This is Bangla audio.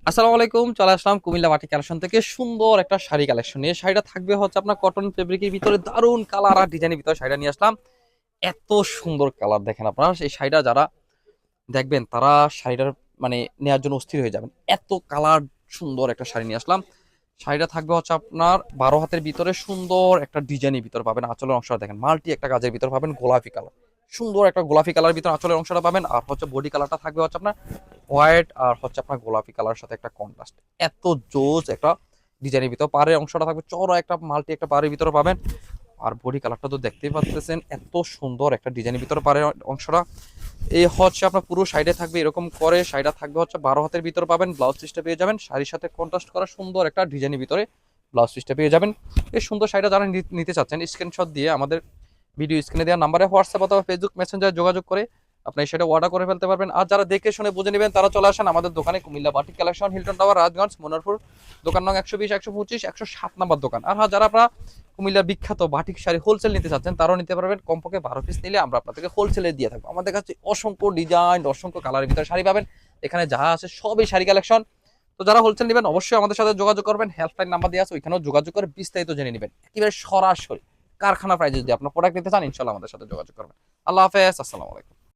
আসসালামু আলাইকুম, চলে আসলাম কুমিল্লা বাটিক কালেকশন থেকে সুন্দর একটা শাড়ি কালেকশন নিয়ে। শাড়িটা থাকবে হচ্ছে আপনার কটন ফেব্রিকের ভিতরে দারুন কালার আর ডিজাইনের ভিতরে শাড়িটা নিয়ে আসলাম। এত সুন্দর কালার দেখেন আপনারা, এই শাড়িটা যারা দেখবেন তারা শাড়িটার মানে নেওয়ার জন্য অস্থির হয়ে যাবেন। এত কালার সুন্দর একটা শাড়ি নিয়ে আসলাম। শাড়িটা থাকবে হচ্ছে আপনার 12 হাতের ভিতরে সুন্দর একটা ডিজাইনের ভিতরে পাবেন। আঁচলের অংশটা দেখেন মাল্টি একটা কাজের ভিতরে পাবেন, গোলাপি কালার, সুন্দর একটা গোলাপি কালার ভিতরে আঁচলের অংশটা পাবেন। আর হচ্ছে বডি কালারটা থাকবে হচ্ছে আপনার হোয়াইট আর হচ্ছে আপনার গোলাপি কালারের সাথে একটা কন্ট্রাস্ট। এত জোস একটা ডিজাইনের ভিতরে পাড়ের অংশটা থাকবে চড়া একটা মাল্টি একটা পাড়ের ভিতরে পাবেন। আর বডি কালারটা তো দেখতেই পাচ্ছেন, এত সুন্দর একটা ডিজাইনের ভিতরে পাড়ের অংশটা। এই হচ্ছে আপনার পুরো সাইডে থাকবে এরকম করে, সাইডে থাকবে হচ্ছে 12 হাতের ভিতরে পাবেন। ব্লাউজ পিসটা পেয়ে যাবেন শাড়ির সাথে কন্ট্রাস্ট করা সুন্দর একটা ডিজাইনের ভিতরে ব্লাউজ পিসটা পেয়ে যাবেন। এই সুন্দর শাড়িটা যারা নিতে চাচ্ছেন স্ক্রিনশট দিয়ে আমাদের ভিডিও স্ক্রিনে দেওয়া নাম্বারে হোয়াটসঅ্যাপ অথবা ফেসবুক মেসেঞ্জারে যোগাযোগ করে আপনি সেটা অর্ডার করে ফেলতে পারবেন। আর যারা দেখে শুনে বুঝে নেবেন তারা চলে আসেন আমাদের দোকানে, Comilla batik collection, Hilton tower, Rajganj, Monorpur, দোকান নং 120, 125, 107 নম্বর দোকান। আর হ্যাঁ, যারা আপনারা কুমিল্লার বিখ্যাত বাটিক শাড়ি হোলসেল নিতে চাচ্ছেন তারাও নিতে পারবেন। কমপক্ষে 12 পিস নিলে আমরা আপনাদেরকে হোলসেলে দিয়ে থাকবো। আমাদের কাছে অসংখ্য ডিজাইন অসংখ্য কালারের ভিতরে শাড়ি পাবেন। এখানে যা আছে সবই শাড়ি কালেকশন। তো যারা হোলসেল নেবেন অবশ্যই আমাদের সাথে যোগাযোগ করবেন, হেল্পলাইন নাম্বার দিয়ে আছে ওইখানেও যোগাযোগ করে বিস্তারিত জেনে নেবেন একেবারে সরাসরি কারখানা প্রাইজে। যদি আপনার প্রোডাক্ট নিতে চান ইনশাল্লাহ আমাদের সাথে যোগাযোগ করবেন। আল্লাহ হাফেজ, আসসালামু আলাইকুম।